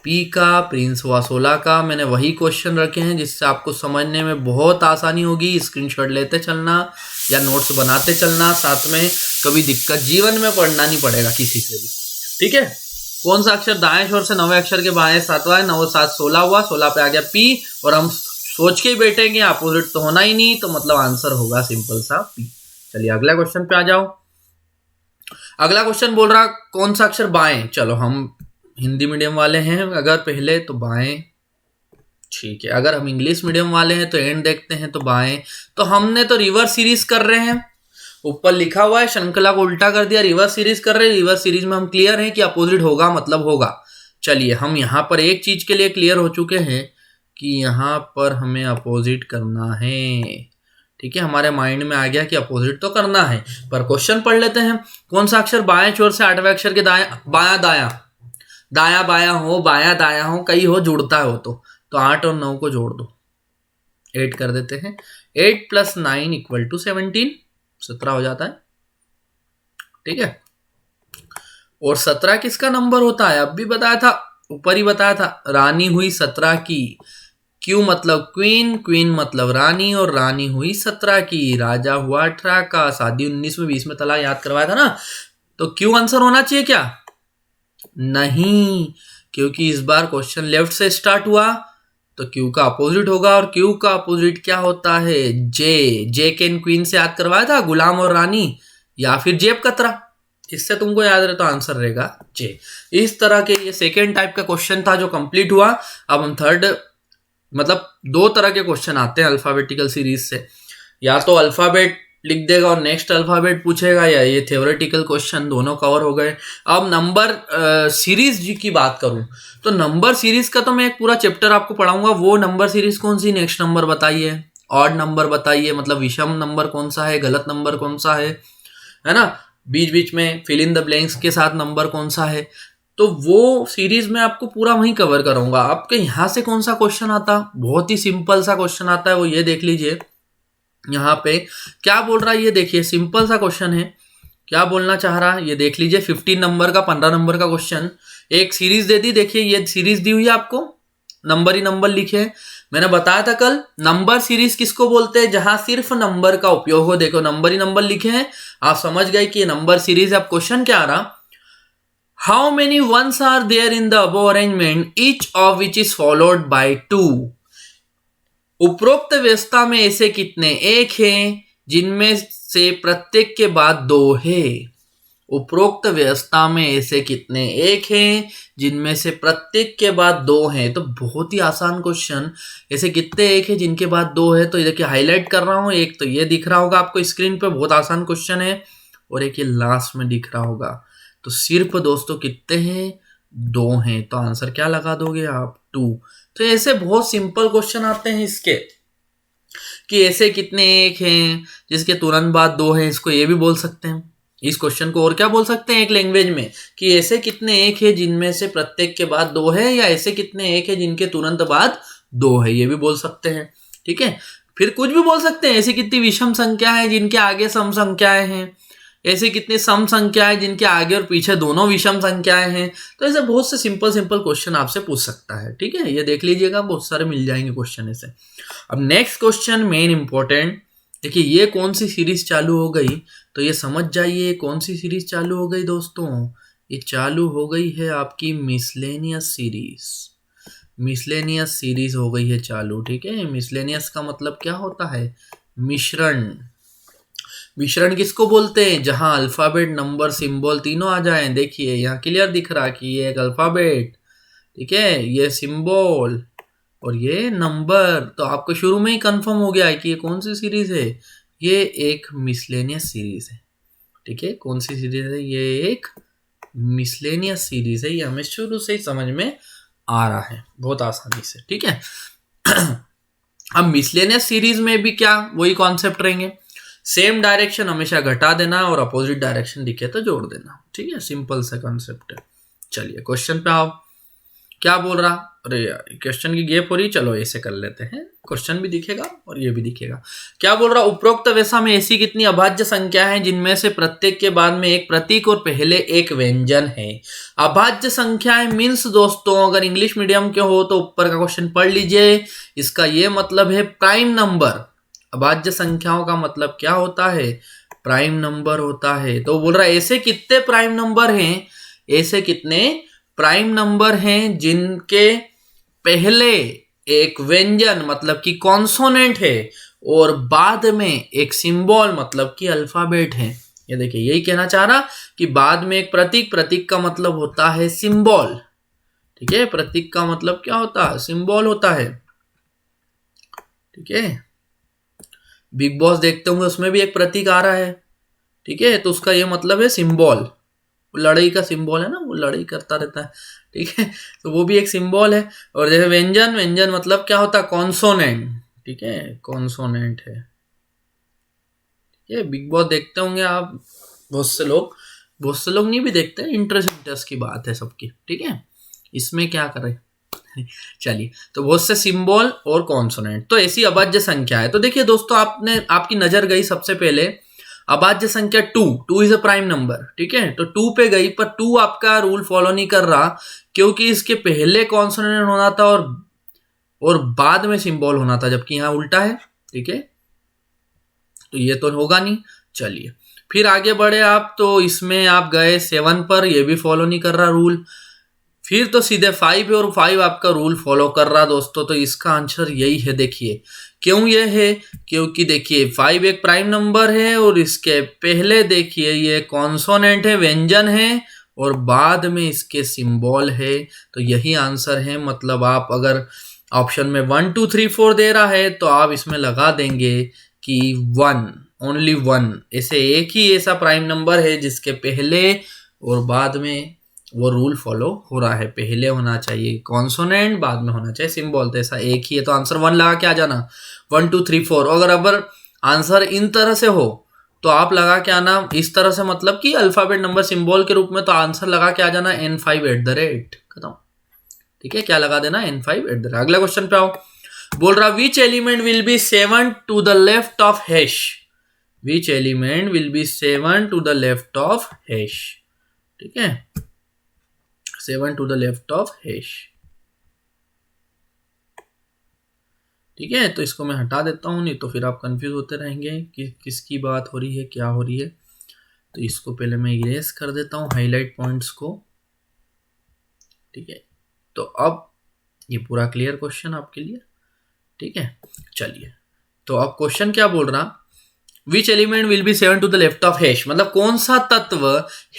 पी का। प्रिंस हुआ 16 का। मैंने वही क्वेश्चन रखे हैं जिससे आपको समझने में बहुत आसानी होगी। स्क्रीनशॉट लेते चलना या नोट्स बनाते चलना साथ में, कभी दिक्कत जीवन में पढ़ना नहीं पड़ेगा किसी से भी, ठीक है। कौन सा अक्षर दाएं छोर से 9वें अक्षर के बाएं 7वां है? 9 7 16 हुआ, 16 पे आ गया पी, और हम सोच के ही बैठेंगे अपोजिट तो होना ही नहीं, तो मतलब आंसर होगा सिंपल सा पी। चलिए अगला क्वेश्चन पे आ जाओ। अगला क्वेश्चन बोल रहा कौन सा अक्षर बाएं? चलो हम हिंदी मीडियम वाले हैं अगर पहले तो बाएं, ठीक है। अगर हम इंग्लिश मीडियम वाले हैं तो एंड देखते हैं तो बाएं। तो हमने तो रिवर्स सीरीज कर रहे हैं, ऊपर लिखा हुआ है श्रृंखला को उल्टा कर दिया, रिवर्स सीरीज कर रहे हैं। रिवर्स सीरीज में हम क्लियर हैं कि अपोजिट होगा मतलब होगा। चलिए हम यहाँ पर एक चीज के लिए क्लियर हो चुके हैं कि यहाँ पर हमें अपोजिट करना है, ठीक है। हमारे माइंड में आ गया कि अपोजिट तो करना है, पर क्वेश्चन पढ़ लेते हैं। कौन सा अक्षर बाएं छोर से 8वें अक्षर के दाएं बाया दाया, दाया बाया हो, बाया दाया हो, कहीं हो, जुड़ता है वो तो 8 और 9 को जोड़ दो, 8 कर देते हैं। 8 + 9 = 17, 17 हो जाता है, ठीक है। और 17 किसका नंबर होता है? अब भी बताया था, ऊपर ही बताया था, रानी हुई 17 की। क्यू मतलब क्वीन, क्वीन मतलब रानी, और रानी हुई 17 की। राजा हुआ 18 का, शादी 19 में, 20 में तलाक, याद करवाया था ना। तो क्यू आंसर होना चाहिए क्या? नहीं, क्योंकि इस बार क्वेश्चन लेफ्ट से स्टार्ट हुआ तो क्यू का अपोजिट होगा, और क्यू का अपोजिट क्या होता है? जे। जे कैन क्वीन से याद करवाया था, गुलाम और रानी, या फिर जेब कतरा, इससे तुमको याद रहे तो आंसर रहेगा जे। इस तरह के ये सेकेंड टाइप का क्वेश्चन था जो कंप्लीट हुआ। अब हम थर्ड, मतलब 2 तरह के क्वेश्चन आते हैं अल्फाबेटिकल सीरीज से, या तो अल्फाबेट लिख देगा और नेक्स्ट अल्फाबेट पूछेगा, या ये थ्योरेटिकल क्वेश्चन, दोनों कवर हो गए। अब नंबर सीरीज जी की बात करूं तो नंबर सीरीज का तो मैं एक पूरा चैप्टर आपको पढ़ाऊंगा। वो नंबर सीरीज कौन सी? नेक्स्ट नंबर बताइए, ऑड नंबर बताइए, मतलब विषम नंबर कौन सा है, गलत नंबर कौन सा है ना, बीच बीच में फिल इन द ब्लैंक्स के साथ नंबर कौन सा है। तो वो सीरीज में आपको पूरा वहीं कवर करूंगा। आपके यहाँ से कौन सा क्वेश्चन आता? बहुत ही सिंपल सा क्वेश्चन आता है, वो ये देख लीजिए। यहाँ पे क्या बोल रहा है ये देखिए, सिंपल सा क्वेश्चन है, क्या बोलना चाह रहा है ये देख लीजिए। 15 नंबर का 15 नंबर का क्वेश्चन, एक सीरीज दे दी, देखिए ये सीरीज दी हुई है आपको, नंबर ही नंबर लिखे हैं। मैंने बताया था कल, नंबर सीरीज किसको बोलते हैं? जहां सिर्फ नंबर का उपयोग हो। देखो नंबर ही नंबर लिखे हैं, आप समझ गए कि ये नंबर सीरीज है। अब क्वेश्चन क्या आ रहा? How many ones are there in the above arrangement, each of which is followed by 2। उपरोक्त व्यवस्था में ऐसे कितने एक हैं जिनमें से प्रत्येक के बाद 2 है? उपरोक्त व्यवस्था में ऐसे कितने एक हैं जिनमें से प्रत्येक के बाद 2 हैं? तो बहुत ही आसान क्वेश्चन, ऐसे कितने एक है जिनके बाद 2 है? तो ये देखिए हाईलाइट कर रहा हूं, एक तो ये दिख रहा होगा आपको स्क्रीन पे, बहुत आसान क्वेश्चन है, और एक ये लास्ट में दिख रहा होगा। तो सिर्फ दोस्तों कितने हैं? 2 हैं, तो आंसर क्या लगा दोगे आप? 2। तो ऐसे बहुत सिंपल क्वेश्चन आते हैं इसके, कि ऐसे कितने एक हैं जिसके तुरंत बाद 2 हैं, इसको ये भी बोल सकते हैं। इस क्वेश्चन को और क्या बोल सकते हैं एक लैंग्वेज में, कि ऐसे कितने एक है जिनमें से प्रत्येक के बाद 2 है, या ऐसे कितने एक है जिनके तुरंत बाद 2 है, ये भी बोल सकते हैं। ठीक है, फिर कुछ भी बोल सकते हैं, ऐसी कितनी विषम संख्या है जिनके आगे सम संख्याएं हैं, ऐसे कितनी सम संख्याएं जिनके आगे और पीछे दोनों विषम संख्याएं हैं। तो ऐसे बहुत से सिंपल सिंपल क्वेश्चन आपसे पूछ सकता है। ठीक है, ये देख लीजिएगा, बहुत सारे मिल जाएंगे क्वेश्चन ऐसे। अब नेक्स्ट क्वेश्चन मेन इंपॉर्टेंट, देखिए ये कौन सी सीरीज चालू हो गई, तो ये समझ जाइए कौन सी सीरीज चालू हो गई दोस्तों। ये चालू हो गई है आपकी मिसलेनियस सीरीज। मिसलेनियस सीरीज हो गई है चालू। ठीक है, मिसलेनियस का मतलब क्या होता है? मिश्रण। मिश्रण किसको बोलते हैं? जहां अल्फाबेट, नंबर, सिंबल तीनों आ जाए। देखिए यहाँ क्लियर दिख रहा कि ये एक अल्फाबेट, ठीक है, ये सिंबल और ये नंबर। तो आपको शुरू में ही कंफर्म हो गया है कि ये कौन सी सीरीज है? ये एक मिसलेनियस सीरीज है। ठीक है, कौन सी सीरीज है? ये एक मिसलेनियस सीरीज है। ये हमें शुरू से ही समझ में आ रहा है बहुत आसानी से। ठीक है, अब मिसलेनियस सीरीज में भी क्या वही कॉन्सेप्ट रहेंगे, सेम डायरेक्शन हमेशा घटा देना और अपोजिट डायरेक्शन दिखे तो जोड़ देना। ठीक है, सिंपल सा कॉन्सेप्ट है। चलिए क्वेश्चन पे आओ, क्या बोल रहा? अरे यार क्वेश्चन की गैप हो रही, चलो ऐसे कर लेते हैं, क्वेश्चन भी दिखेगा और ये भी दिखेगा। क्या बोल रहा? उपरोक्त वैसा में ऐसी कितनी अभाज्य संख्या है जिनमें से प्रत्येक के बाद में एक प्रतीक और पहले एक व्यंजन है। अभाज्य संख्याएं मीन्स दोस्तों, अगर इंग्लिश मीडियम के हो तो ऊपर का क्वेश्चन पढ़ लीजिए, इसका ये मतलब है प्राइम नंबर। अभाज्य संख्याओं का मतलब क्या होता है? प्राइम नंबर होता है। तो बोल रहा है ऐसे कितने प्राइम नंबर हैं, ऐसे कितने प्राइम नंबर हैं जिनके पहले एक व्यंजन मतलब कि कॉन्सोनेंट है और बाद में एक सिंबल मतलब कि अल्फाबेट है। ये देखिए यही कहना चाह रहा कि बाद में एक प्रतीक, प्रतीक का मतलब होता है सिंबल। ठीक है, प्रतीक का मतलब क्या होता है? सिंबल होता है। ठीक है, बिग बॉस देखते होंगे, उसमें भी एक प्रतीक आ रहा है। ठीक है, तो उसका ये मतलब है सिंबल। लड़ाई का सिंबल है ना, वो लड़ाई करता रहता है। ठीक है, तो वो भी एक सिंबल है। और जैसे व्यंजन, व्यंजन मतलब क्या होता है? कॉन्सोनेंट। ठीक है, कॉन्सोनेंट है। ठीक है, बिग बॉस देखते होंगे आप, बहुत से लोग नहीं भी देखते, इंटरेस्ट की बात है सबकी। ठीक है, इसमें क्या करें चलिए, तो बहुत से सिंबल और कॉन्सोनेंट, तो ऐसी अभाज्य संख्या है। तो देखिए दोस्तों, आपकी नजर गई सबसे पहले अभाज्य संख्या 2 इज अ प्राइम नंबर। ठीक है, तो 2 पे गई, पर 2 आपका रूल फॉलो नहीं कर रहा क्योंकि इसके पहले कॉन्सोनेंट होना था और बाद में सिंबल होना था, जबकि यहां उल्टा है। ठीक है, तो ये तो होगा नहीं। चलिए फिर आगे बढ़े आप, तो इसमें आप गए 7 पर, ये भी फॉलो नहीं कर रहा रूल। फिर तो सीधे 5 है और 5 आपका रूल फॉलो कर रहा दोस्तों, तो इसका आंसर यही है। देखिए क्यों ये है, क्योंकि देखिए 5 एक प्राइम नंबर है और इसके पहले देखिए ये कॉन्सोनेंट है, व्यंजन है, और बाद में इसके सिंबल है। तो यही आंसर है। मतलब आप अगर ऑप्शन में 1 2 3 4 दे रहा है तो आप इसमें लगा देंगे कि 1, ओनली 1, ऐसे एक ही ऐसा प्राइम नंबर है जिसके पहले और बाद में वो रूल फॉलो हो रहा है। पहले होना चाहिए कॉन्सोनेंट, बाद में होना चाहिए सिंबल, तो ऐसा एक ही है। तो आंसर 1 लगा के आ जाना, 1 2 3 4। अगर आंसर इन तरह से हो तो आप लगा के आना इस तरह से, मतलब कि अल्फाबेट, नंबर, सिंबल के रूप में, तो आंसर लगा के आ जाना n5 खत्म। ठीक है, क्या लगा देना? n5 अगला क्वेश्चन पे आओ। बोल रहा which element will be 7 to the left of hash. Which element will be 7 to the left of hash. ठीक है, 7 to the left of hash. ठीक है, तो इसको मैं हटा देता हूं, नहीं तो फिर आप कंफ्यूज होते रहेंगे कि किसकी बात हो रही है, क्या हो रही है। तो इसको पहले मैं इरेज कर देता हूं, हाईलाइट पॉइंट्स को। ठीक है, तो अब ये पूरा क्लियर क्वेश्चन आपके लिए। ठीक है, चलिए, तो अब क्वेश्चन क्या बोल रहा, which element will be 7 to the left of hash, मतलब कौन सा तत्व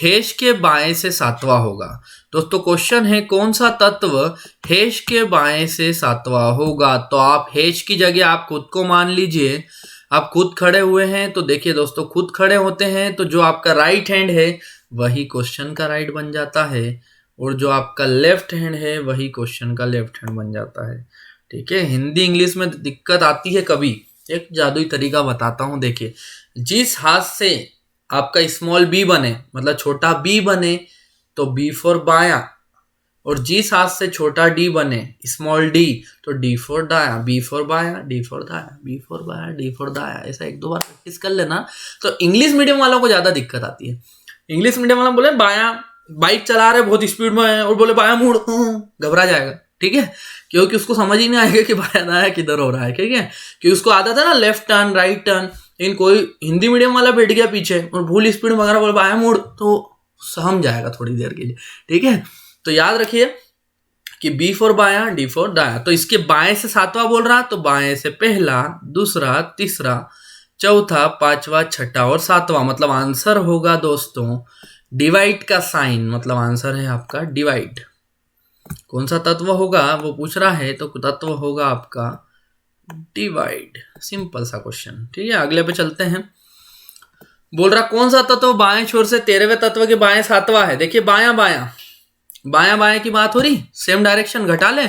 हैश के बाएं से 7वां होगा। दोस्तों क्वेश्चन है कौन सा तत्व हैश के बाएं से 7वां होगा। तो आप हैश की जगह आप खुद को मान लीजिए, आप खुद खड़े हुए हैं। तो देखिए दोस्तों, खुद खड़े होते हैं तो जो आपका राइट हैंड है वही क्वेश्चन का राइट बन जाता है, और जो आपका लेफ्ट हैंड है वही क्वेश्चन का लेफ्ट हैंड बन जाता है। ठीक है, हिंदी इंग्लिश में दिक्कत आती है कभी, एक जादुई तरीका बताता हूं। देखिए, जिस हाथ से आपका स्मॉल बी बने, मतलब छोटा बी बने, तो बी फॉर बाया, और जिस हाथ से छोटा डी बने स्मॉल डी, तो डी फॉर दाया, बी फॉर बाया, डी फॉर दाया, बी फॉर बाया, डी फॉर दाया। ऐसा एक दो बार प्रैक्टिस कर लेना तो इंग्लिश मीडियम वालों को ज्यादा दिक्कत आती है। इंग्लिश मीडियम वाला बोले बाया, बाइक चला रहे बहुत स्पीड में है और बोले बाया मुड़, घबरा जाएगा। ठीक है, क्योंकि उसको समझ ही नहीं आएगा कि बाया दाया किधर हो रहा है। ठीक है, क्योंकि उसको आदत है ना लेफ्ट टर्न राइट टर्न। लेकिन कोई हिंदी मीडियम वाला बैठ गया पीछे और भूल स्पीड में बोले बाया मुड़, तो सहम जाएगा थोड़ी देर के लिए। ठीक है, तो याद रखिए कि बी फॉर बाया, डी फॉर दाया। तो इसके बाएं से सातवां बोल रहा, तो बाएं से पहला, दूसरा, तीसरा, चौथा, पांचवा, छठा और सातवां। मतलब आंसर होगा दोस्तों डिवाइड का साइन, मतलब आंसर है आपका डिवाइड। कौन सा तत्व होगा वो पूछ रहा है, तो तत्व होगा आपका डिवाइड। सिंपल सा क्वेश्चन। ठीक है, अगले पे चलते हैं। बोल रहा कौन सा तत्व बाएं छोर से 13वें तत्व के बाएं सातवां है। देखिए बायां बायां बायां बायां की बात हो रही, सेम डायरेक्शन घटा ले,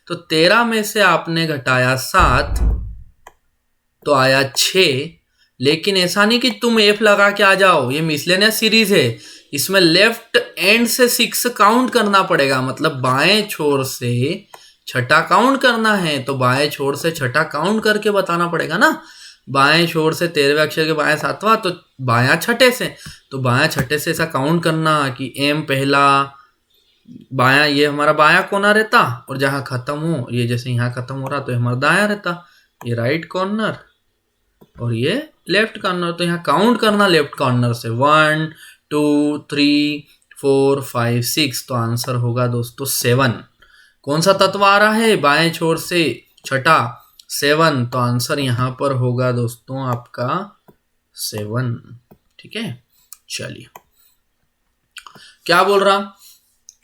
तो 13 में से आपने घटाया 7 तो आया 6। लेकिन ऐसा नहीं कि तुम एफ लगा के आ जाओ, ये मिसलेनियस सीरीज है, इसमें लेफ्ट एंड से 6 काउंट करना पड़ेगा। मतलब बाएं छोर से छठा काउंट करना है तो बाएं छोर से छठा काउंट करके बताना पड़ेगा ना। बाएं छोर से 13वें अक्षर के बाएं सातवां, तो बायां छठे से, तो बायां छठे से ऐसा काउंट करना कि एम पहला, बायां ये हमारा बायां कोना रहता, और जहां खत्म हो ये जैसे यहाँ खत्म हो रहा तो हमारा दायां रहता, ये राइट कॉर्नर और ये लेफ्ट कॉर्नर। तो यहाँ काउंट करना लेफ्ट कॉर्नर से 1 2 3 4 5 6। तो आंसर होगा दोस्तों 7। कौन सा तत्व आ रहा है बाएं छोर से छठा, 7। तो आंसर यहां पर होगा दोस्तों आपका 7। ठीक है, चलिए क्या बोल रहा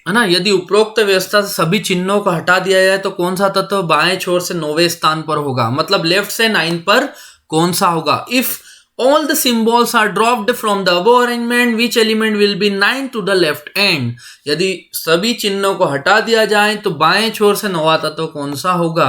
है ना, यदि उपरोक्त व्यवस्था से सभी चिन्हों को हटा दिया जाए तो कौन सा तत्व बाएं छोर से 9वें स्थान पर होगा। मतलब लेफ्ट से 9 पर कौन सा होगा। If all the symbols are dropped from the above arrangement, which element will be 9 to the left end। यदि सभी चिन्हों को हटा दिया जाए तो बाएं छोर से 9वां तत्व कौन सा होगा।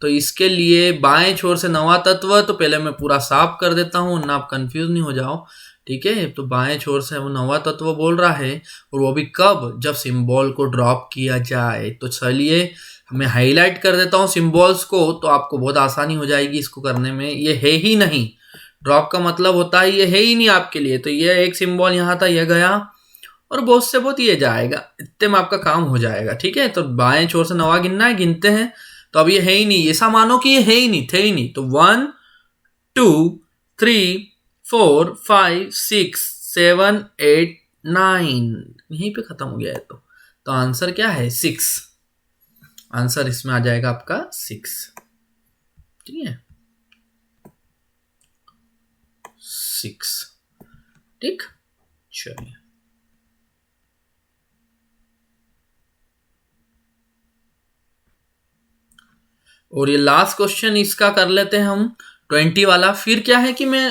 तो इसके लिए बाएं छोर से 9वां तत्व, तो पहले मैं पूरा साफ कर देता हूं ना, आप कंफ्यूज नहीं हो जाओ। ठीक है, तो बाएं छोर से वो 9वां तत्व बोल रहा है, और वो भी कब, जब सिंबल को ड्रॉप किया जाए। तो चलिए मैं हाईलाइट कर देता हूं सिंबल्स को, तो आपको बहुत आसानी हो जाएगी इसको करने में। ये है ही नहीं, ड्रॉप का मतलब होता है ये है ही नहीं आपके लिए। तो ये एक सिंबल यहाँ था, ये गया, और बहुत से बहुत ये जाएगा, इतने में आपका काम हो जाएगा। ठीक है, तो बाएं छोर से 9वां गिनना है, गिनते हैं। तो अब ये है ही नहीं, ऐसा मानो कि ये है ही नहीं, थे ही नहीं। तो 1 2 3 4 5 6 7 8 9 यहीं पे खत्म हो गया है। तो आंसर क्या है 6। आंसर इसमें आ जाएगा आपका 6। ठीक है, 6। ठीक, चलिए और ये लास्ट क्वेश्चन इसका कर लेते हैं हम 20 वाला। फिर क्या है कि मैं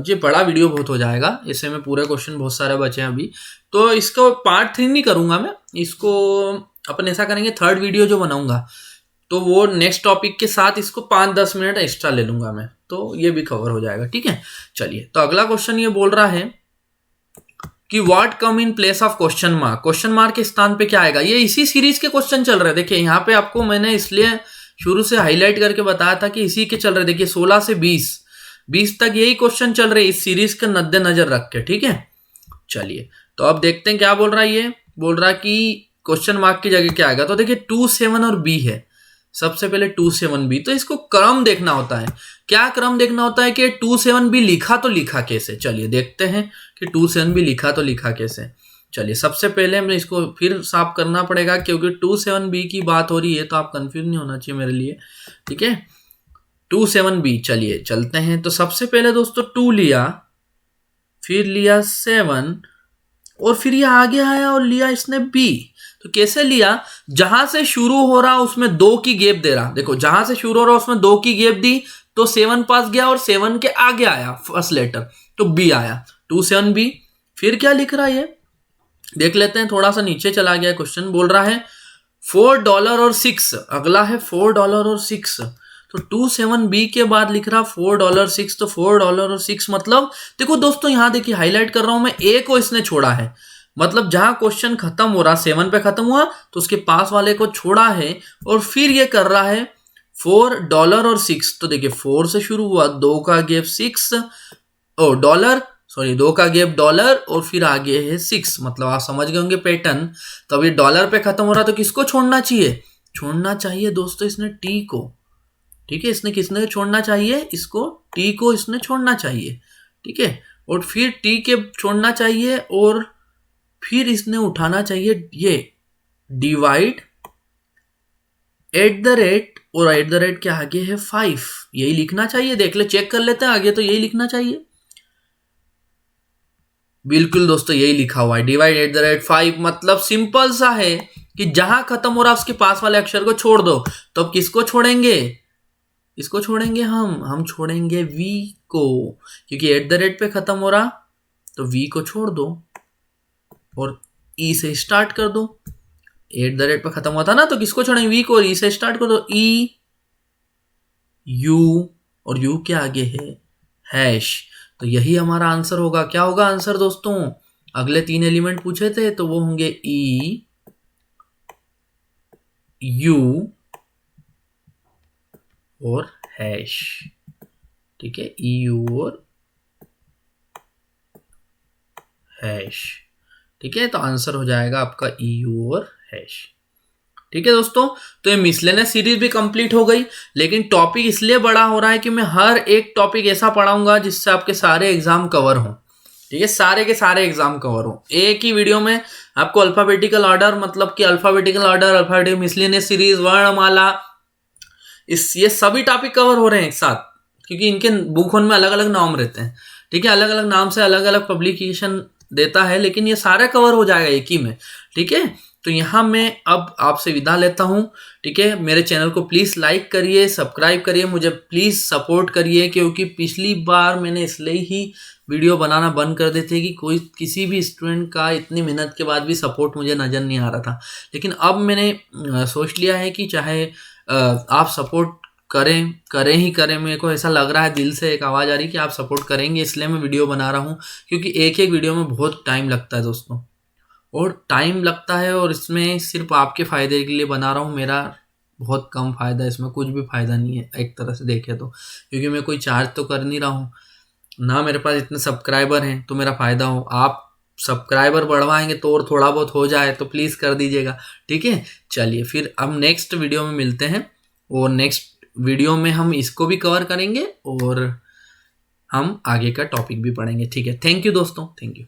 ये बड़ा वीडियो बहुत हो जाएगा, इसे में पूरे क्वेश्चन बहुत सारे बचे हैं अभी, तो इसको पार्ट 3 नहीं करूंगा मैं। इसको अपन ऐसा करेंगे, थर्ड वीडियो जो बनाऊंगा तो वो नेक्स्ट टॉपिक के साथ इसको 5-10 मिनट एक्स्ट्रा ले लूंगा मैं, तो ये भी कवर हो जाएगा। ठीक है, चलिए तो अगला क्वेश्चन ये बोल रहा है कि what come in place of question mark. Question mark के स्थान पे क्या आएगा। ये इसी सीरीज के क्वेश्चन चल रहे हैं। देखिए यहाँ पे आपको मैंने इसलिए शुरू से हाईलाइट करके बताया था कि इसी के चल रहे। देखिए 16 से 20 तक यही क्वेश्चन चल रहे इस सीरीज के मद्देनजर रख के। ठीक है, चलिए तो अब देखते हैं क्या बोल रहा है। ये बोल रहा है कि क्वेश्चन मार्क की जगह क्या आएगा। तो देखिए 2 7 और बी है, सबसे पहले 2 7 बी। तो इसको क्रम देखना होता है। क्या क्रम देखना होता है कि 2 7 बी लिखा तो लिखा कैसे। चलिए देखते हैं कि 2 7 बी लिखा तो लिखा कैसे। चलिए सबसे पहले हमें इसको फिर साफ करना पड़ेगा, क्योंकि 2 7 बी की बात हो रही है, तो आप कंफ्यूज नहीं होना चाहिए मेरे लिए। ठीक है, 2 7 बी। चलिए चलते हैं। तो सबसे पहले दोस्तों 2 लिया, फिर लिया 7, और फिर ये आगे आया और लिया इसने बी। तो कैसे लिया, जहां से शुरू हो रहा उसमें 2 की गैप दे रहा। देखो जहां से शुरू हो रहा उसमें 2 की गैप दी, तो 7 पास गया और 7 के आगे आया फर्स्ट लेटर, तो बी आया 2 7 बी। फिर क्या लिख रहा है, देख लेते हैं, थोड़ा सा नीचे चला गया क्वेश्चन। बोल रहा है $4 और 6, अगला है $4 और 6। तो 27B के बाद लिख रहा $4 6, तो $4 और 6 मतलब देखो दोस्तों यहां देखिए हाईलाइट कर रहा हूं मैं, ए को इसने छोड़ा है, मतलब जहां क्वेश्चन खत्म हो रहा 7 पे खत्म हुआ तो उसके पास वाले को छोड़ा है और फिर ये कर रहा है $4 और 6। तो देखिए 4 से शुरू हुआ, 2 का गैप 6 ओ डॉलर, सॉरी 2 का गैप डॉलर और फिर आगे है 6, मतलब आप समझ गए होंगे पैटर्न। तो अब ये डॉलर पे खत्म हो रहा तो किसको छोड़ना चाहिए? छोड़ना चाहिए दोस्तों इसने टी को, ठीक है, इसने किसने छोड़ना चाहिए? इसको, टी को इसने छोड़ना चाहिए, ठीक है। और फिर टी के छोड़ना चाहिए और फिर इसने उठाना चाहिए ये डिवाइड एट द रेट, और एट द रेट के आगे है 5, यही लिखना चाहिए। देख ले, चेक कर लेते हैं आगे, तो यही लिखना चाहिए। बिल्कुल दोस्तों यही लिखा हुआ है, डिवाइड एट द रेट 5, मतलब सिंपल सा है कि जहां खत्म हो रहा उसके पास वाले अक्षर को छोड़ दो। तो अब किसको छोड़ेंगे? इसको छोड़ेंगे हम छोड़ेंगे v को, क्योंकि एट द रेट पे खत्म हो रहा, तो v को छोड़ दो और e से स्टार्ट कर दो। एट द रेट पे खत्म हुआ था ना, तो किसको छोड़ेंगे? v को, और e से स्टार्ट कर दो, e u, और u के आगे है हैश। तो यही हमारा आंसर होगा। क्या होगा आंसर दोस्तों? अगले 3 एलिमेंट पूछे थे तो वो होंगे e u और हैश, ठीक है, ई यू और हैश, ठीक है। तो आंसर हो जाएगा आपका ई यू और हैश, ठीक है दोस्तों। तो ये मिसलेनियस सीरीज भी कंप्लीट हो गई, लेकिन टॉपिक इसलिए बड़ा हो रहा है कि मैं हर एक टॉपिक ऐसा पढ़ाऊंगा जिससे आपके सारे एग्जाम कवर हों, ठीक है, सारे के सारे एग्जाम कवर हों एक ही वीडियो में। आपको अल्फाबेटिकल ऑर्डर, मतलब कि alphabetical order, alphabetic miscellaneous series, वर्णमाला, ये सभी टॉपिक कवर हो रहे हैं एक साथ, क्योंकि इनके बुक में अलग अलग नाम रहते हैं, ठीक है, अलग अलग नाम से अलग अलग पब्लिकेशन देता है, लेकिन ये सारा कवर हो जाएगा एक ही में, ठीक है। तो यहाँ मैं अब आपसे विदा लेता हूँ, ठीक है। मेरे चैनल को प्लीज़ लाइक करिए, सब्सक्राइब करिए, मुझे प्लीज़ सपोर्ट करिए, क्योंकि पिछली बार मैंने इसलिए ही वीडियो बनाना बंद कर देते कि कोई किसी भी स्टूडेंट का इतनी मेहनत के बाद भी सपोर्ट मुझे नज़र नहीं आ रहा था। लेकिन अब मैंने सोच लिया है कि चाहे आप सपोर्ट करें ही करें, मेरे को ऐसा लग रहा है, दिल से एक आवाज़ आ रही कि आप सपोर्ट करेंगे, इसलिए मैं वीडियो बना रहा हूँ। क्योंकि एक एक वीडियो में बहुत टाइम लगता है दोस्तों, और टाइम लगता है, और इसमें सिर्फ आपके फ़ायदे के लिए बना रहा हूँ, मेरा बहुत कम फ़ायदा है इसमें, कुछ भी फ़ायदा नहीं है एक तरह से देखें तो, क्योंकि मैं कोई चार्ज तो कर नहीं रहा हूँ ना, मेरे पास इतने सब्सक्राइबर हैं तो मेरा फ़ायदा हो। आप सब्सक्राइबर बढ़वाएंगे तो और थोड़ा बहुत हो जाए तो प्लीज़ कर दीजिएगा, ठीक है। चलिए फिर हम नेक्स्ट वीडियो में मिलते हैं, और नेक्स्ट वीडियो में हम इसको भी कवर करेंगे और हम आगे का टॉपिक भी पढ़ेंगे, ठीक है। थैंक यू दोस्तों, थैंक यू।